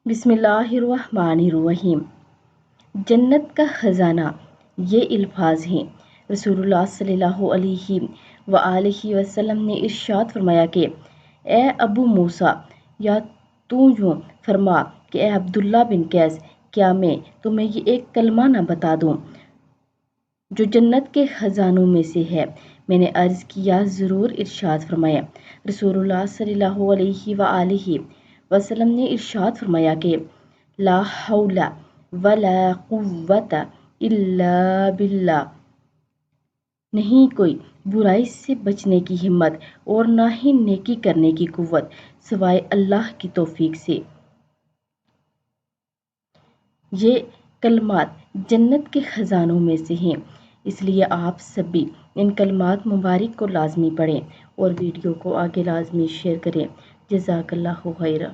بسم اللہ الرحمن الرحیم۔ جنت کا خزانہ، یہ الفاظ ہیں۔ رسول اللہ صلی اللہ علیہ وآلہ وسلم نے ارشاد فرمایا کہ اے ابو موسیٰ، یا تو یوں فرما کہ اے عبداللہ بن قیس، کیا میں تمہیں یہ ایک کلمہ نہ بتا دوں جو جنت کے خزانوں میں سے ہے؟ میں نے عرض کیا ضرور، ارشاد فرمایا۔ رسول اللہ صلی اللہ علیہ وآلہ وسلم نے ارشاد فرمایا کہ لا حول ولا قوت الا باللہ، نہیں کوئی برائی سے بچنے کی ہمت اور نہ ہی نیکی کرنے کی قوت سوائے اللہ کی توفیق سے۔ یہ کلمات جنت کے خزانوں میں سے ہیں، اس لیے آپ سبھی ان کلمات مبارک کو لازمی پڑھیں اور ویڈیو کو آگے لازمی شیئر کریں۔ جزاک اللہ خیرا۔